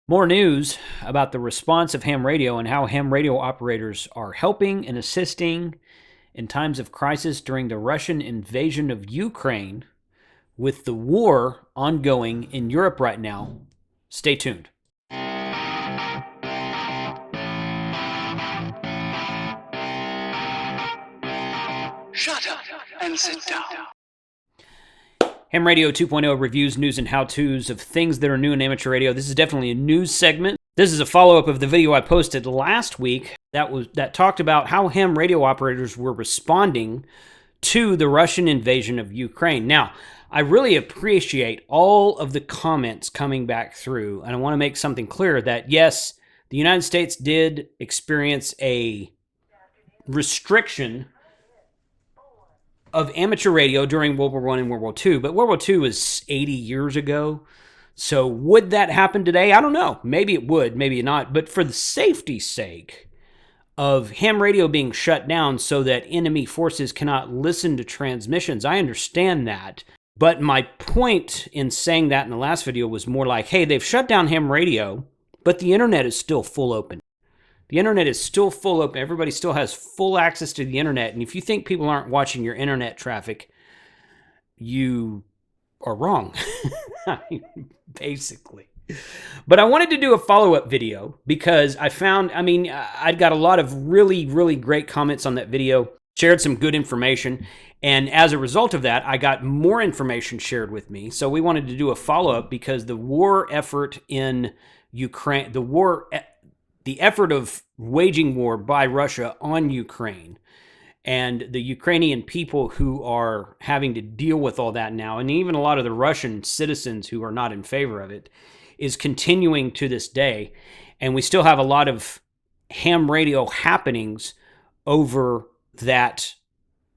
More news about the response of ham radio and how ham radio operators are helping and assisting in times of crisis during the Russian invasion of Ukraine, with the war ongoing in Europe right now. Stay tuned. Shut up and sit down. Ham Radio 2.0 reviews, news, and how-tos of things that are new in amateur radio. This is definitely a news segment. This is a follow-up of the video I posted last week that talked about how ham radio operators were responding to the Russian invasion of Ukraine. Now, I really appreciate all of the comments coming back through, and I want to make something clear that, yes, the United States did experience a restriction of amateur radio during World War I and World War II, but World War II was 80 years ago. So would that happen today? I don't know. Maybe it would, maybe not. But for the safety's sake of ham radio being shut down so that enemy forces cannot listen to transmissions, I understand that. But my point in saying that in the last video was more like, hey, they've shut down ham radio, but the internet is still full open. The internet is still full open. Everybody still has full access to the internet. And if you think people aren't watching your internet traffic, you are wrong, basically. But I wanted to do a follow-up video because I'd got a lot of really, really great comments on that video, shared some good information. And as a result of that, I got more information shared with me. So we wanted to do a follow-up because the war effort in Ukraine, the effort of waging war by Russia on Ukraine and the Ukrainian people who are having to deal with all that now, and even a lot of the Russian citizens who are not in favor of it, is continuing to this day. And we still have a lot of ham radio happenings over that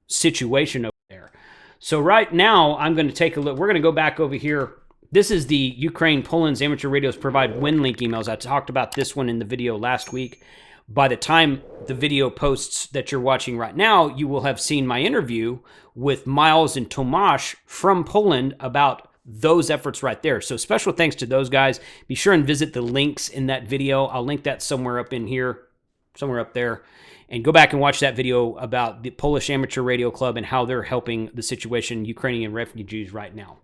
situation over there. So right now, I'm going to take a look. We're going to go back over here. This is the Ukraine Poland's amateur radios provide WinLink emails. I talked about this one in the video last week. By the time the video posts that you're watching right now, you will have seen my interview with Miles and Tomasz from Poland about those efforts right there. So special thanks to those guys. Be sure and visit the links in that video. I'll link that somewhere up in here, somewhere up there. And go back and watch that video about the Polish Amateur Radio Club and how they're helping the situation Ukrainian refugees right now.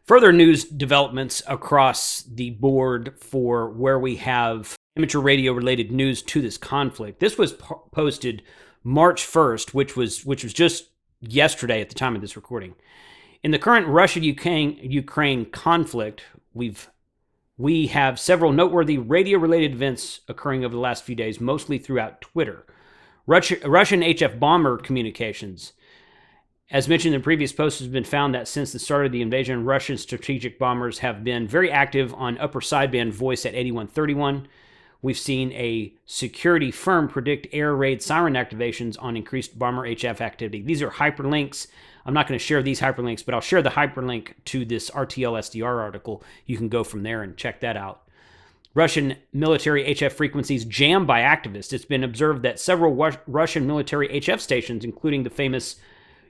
Further news developments across the board for where we have amateur radio related news to this conflict. This was posted March 1st, which was just yesterday at the time of this recording. In the current Russia-Ukraine conflict, we have several noteworthy radio related events occurring over the last few days, mostly throughout Twitter. Russian HF bomber communications. As mentioned in previous posts, it has been found that since the start of the invasion, Russian strategic bombers have been very active on upper sideband voice at 8131. We've seen a security firm predict air raid siren activations on increased bomber HF activity. These are hyperlinks. I'm not going to share these hyperlinks, but I'll share the hyperlink to this RTL SDR article. You can go from there and check that out. Russian military HF frequencies jammed by activists. It's been observed that several Russian military HF stations, including the famous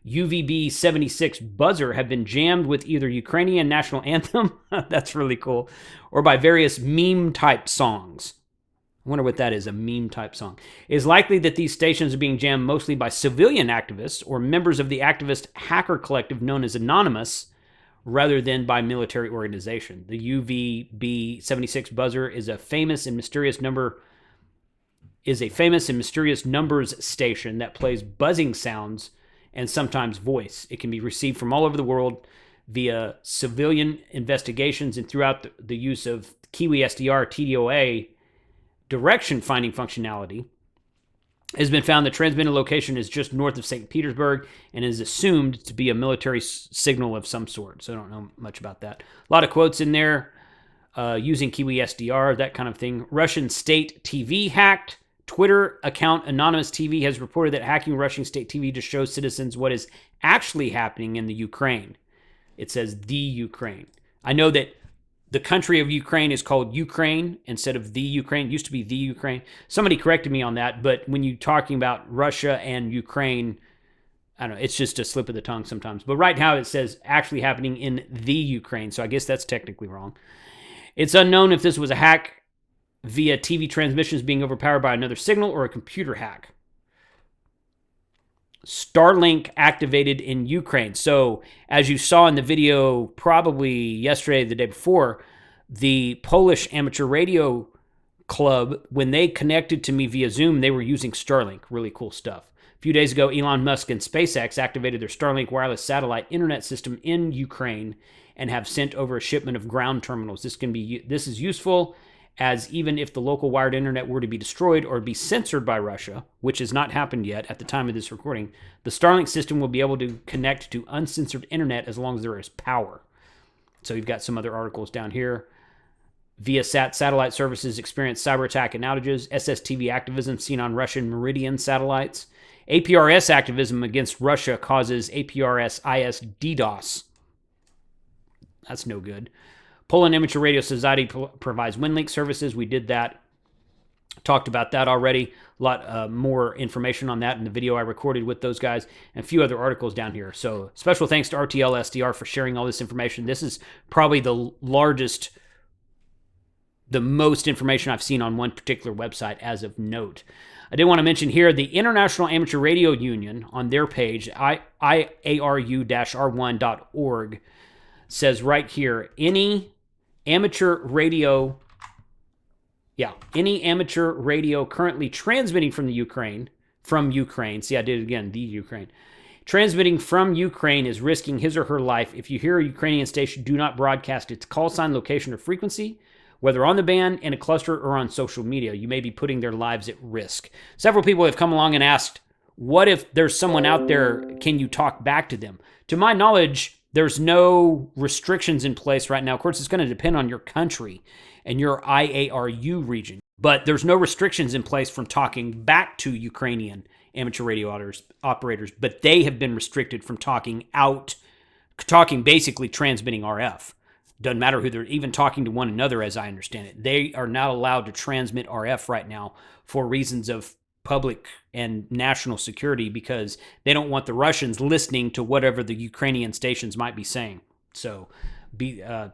UVB 76 buzzer, have been jammed with either Ukrainian national anthem, that's really cool, or by various meme-type songs. I wonder what that is, a meme-type song. It is likely that these stations are being jammed mostly by civilian activists or members of the activist hacker collective known as Anonymous, rather than by military organization. The UVB 76 buzzer is a famous and mysterious numbers station that plays buzzing sounds and sometimes voice. It can be received from all over the world via civilian investigations and throughout the use of Kiwi SDR TDOA direction finding functionality. It has been found the transmitted location is just north of St. Petersburg and is assumed to be a military signal of some sort. So I don't know much about that. A lot of quotes in there using Kiwi SDR, that kind of thing. Russian state TV hacked. Twitter account Anonymous TV has reported that hacking Russian state TV to show citizens what is actually happening in the Ukraine. It says the Ukraine. I know that the country of Ukraine is called Ukraine instead of the Ukraine. It used to be the Ukraine. Somebody corrected me on that, but when you're talking about Russia and Ukraine, I don't know, it's just a slip of the tongue sometimes. But right now it says actually happening in the Ukraine, so I guess that's technically wrong. It's unknown if this was a hack via TV transmissions being overpowered by another signal or a computer hack. Starlink activated in Ukraine. So, as you saw in the video probably yesterday, the day before, the Polish amateur radio club, when they connected to me via Zoom, they were using Starlink. Really cool stuff. A few days ago, Elon Musk and SpaceX activated their Starlink wireless satellite internet system in Ukraine and have sent over a shipment of ground terminals. This is useful, as even if the local wired internet were to be destroyed or be censored by Russia, which has not happened yet at the time of this recording, the Starlink system will be able to connect to uncensored internet as long as there is power. So you've got some other articles down here. Viasat satellite services experience cyber attack and outages. SSTV activism seen on Russian Meridian satellites. APRS activism against Russia causes APRS-IS DDoS. That's no good. Poland Amateur Radio Society provides WinLink services. We did that. Talked about that already. A lot more information on that in the video I recorded with those guys, and a few other articles down here. So special thanks to RTL SDR for sharing all this information. This is probably the most information I've seen on one particular website as of note. I did want to mention here the International Amateur Radio Union on their page, IARU-R1.org, says right here, any amateur radio currently transmitting from Ukraine, see, I did it again, the Ukraine, transmitting from Ukraine is risking his or her life. If you hear a Ukrainian station, do not broadcast its call sign, location, or frequency, whether on the band, in a cluster, or on social media. You may be putting their lives at risk. Several people have come along and asked, what if there's someone out there, can you talk back to them? To my knowledge, there's no restrictions in place right now. Of course, it's going to depend on your country and your IARU region, but there's no restrictions in place from talking back to Ukrainian amateur radio operators, but they have been restricted from talking basically transmitting RF. Doesn't matter who they're even talking to one another, as I understand it. They are not allowed to transmit RF right now for reasons of public and national security, because they don't want the Russians listening to whatever the Ukrainian stations might be saying. So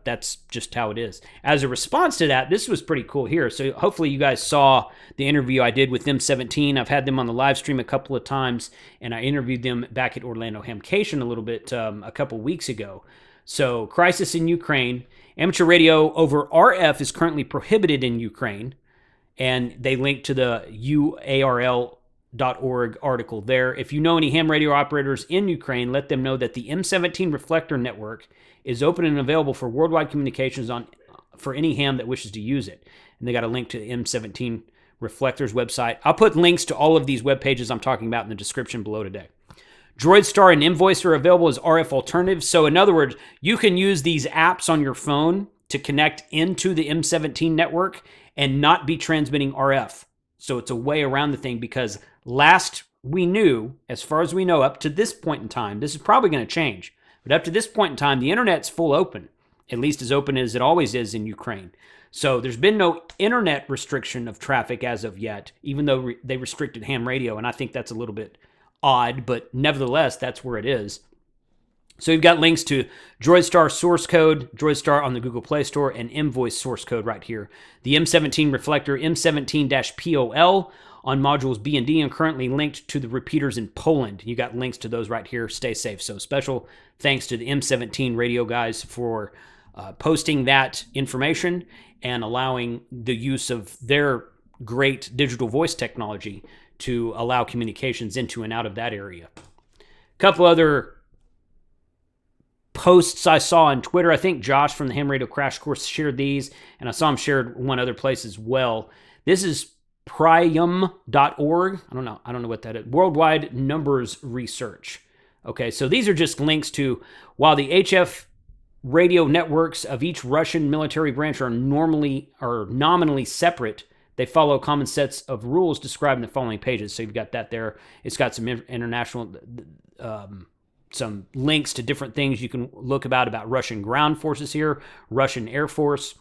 that's just how it is. As a response to that, this was pretty cool here. So hopefully you guys saw the interview I did with M17. I've had them on the live stream a couple of times, and I interviewed them back at Orlando Hamcation a little bit a couple weeks ago. So, crisis in Ukraine. Amateur radio over RF is currently prohibited in Ukraine. And they link to the UARL.org article there. If you know any ham radio operators in Ukraine, let them know that the M17 reflector network is open and available for worldwide communications for any ham that wishes to use it. And they got a link to the M17 reflectors website. I'll put links to all of these web pages I'm talking about in the description below today. DroidStar and Invoice are available as RF alternatives. So in other words, you can use these apps on your phone to connect into the M17 network and not be transmitting RF. So it's a way around the thing, because last we knew, as far as we know, up to this point in time, this is probably going to change, but up to this point in time, the internet's full open, at least as open as it always is in Ukraine. So there's been no internet restriction of traffic as of yet, even though they restricted ham radio, and I think that's a little bit odd, but nevertheless, that's where it is. So you've got links to DroidStar source code, DroidStar on the Google Play Store, and Invoice source code right here. The M17 reflector, M17-POL on modules B and D, and currently linked to the repeaters in Poland. You got links to those right here. Stay safe. So special thanks to the M17 radio guys for posting that information and allowing the use of their great digital voice technology to allow communications into and out of that area. A couple other posts I saw on Twitter. I think Josh from the Ham Radio Crash Course shared these, and I saw him shared one other place as well. This is prium.org. I don't know what that is. Worldwide Numbers Research. Okay, so these are just links to, while the HF radio networks of each Russian military branch are nominally separate, they follow common sets of rules described in the following pages. So you've got that there. It's got some international, some links to different things you can look about Russian ground forces here, Russian Air Force.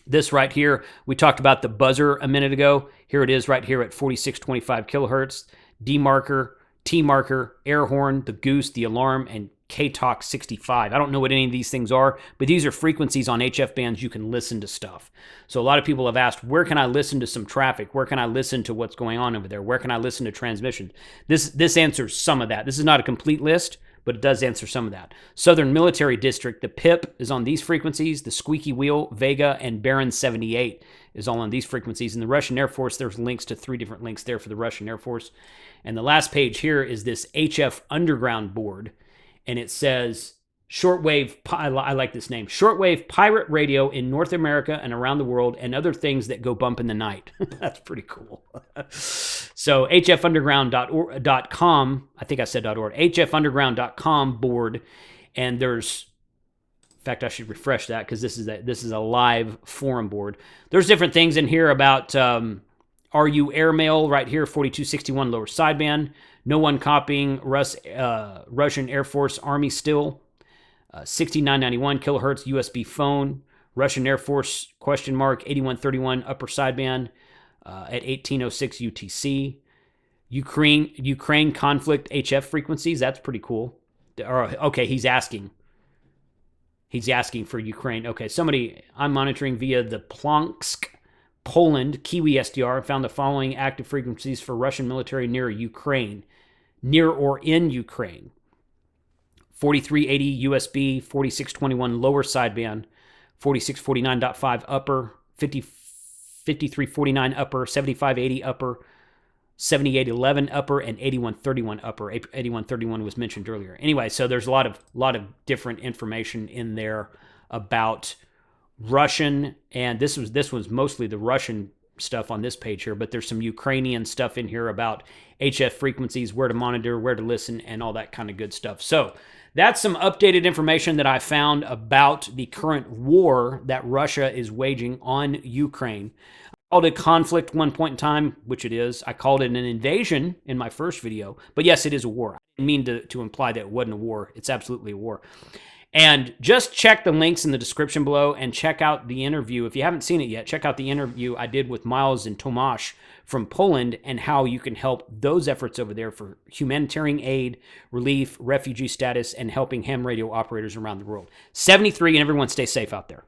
This right here, we talked about the buzzer a minute ago. Here it is right here at 4625 kilohertz. D marker, T marker, air horn, the goose, the alarm, and KTalk 65. I don't know what any of these things are, but these are frequencies on HF bands you can listen to stuff. So a lot of people have asked, where can I listen to some traffic? Where can I listen to what's going on over there? Where can I listen to transmission? This answers some of that. This is not a complete list, but it does answer some of that. Southern Military District, the PIP is on these frequencies. The Squeaky Wheel, Vega, and Baron 78 is all on these frequencies. In the Russian Air Force, there's links to 3 different links there for the Russian Air Force. And the last page here is this HF Underground board. And it says shortwave, I like this name, shortwave pirate radio in North America and around the world, and other things that go bump in the night. That's pretty cool. So hfunderground.com, I think I said .org, hfunderground.com board, and there's, in fact, I should refresh that because this is a live forum board. There's different things in here about RU airmail right here, 4261 lower sideband. No one copying Russian Air Force Army still. 6991 kilohertz USB phone. Russian Air Force question mark 8131 upper sideband at 1806 UTC. Ukraine conflict HF frequencies. That's pretty cool. Okay, he's asking. He's asking for Ukraine. Okay, I'm monitoring via the Plonsk, Poland, Kiwi SDR, found the following active frequencies for Russian military near Ukraine. Near or in Ukraine. 4380 USB, 4621 lower sideband, 4649.5 upper, 5349 upper, 7580 upper, 7811 upper, and 8131 upper. 8131 was mentioned earlier. Anyway, so there's a lot of different information in there about Russian, and this was mostly the Russian stuff on this page here, but there's some Ukrainian stuff in here about HF frequencies, where to monitor, where to listen, and all that kind of good stuff. So that's some updated information that I found about the current war that Russia is waging on Ukraine. I called it conflict one point in time, which it is. I called it an invasion in my first video, but yes, it is a war. I didn't mean to imply that it wasn't a war. It's absolutely a war. And just check the links in the description below and check out the interview. If you haven't seen it yet, check out the interview I did with Miles and Tomasz from Poland and how you can help those efforts over there for humanitarian aid, relief, refugee status, and helping ham radio operators around the world. 73, and everyone stay safe out there.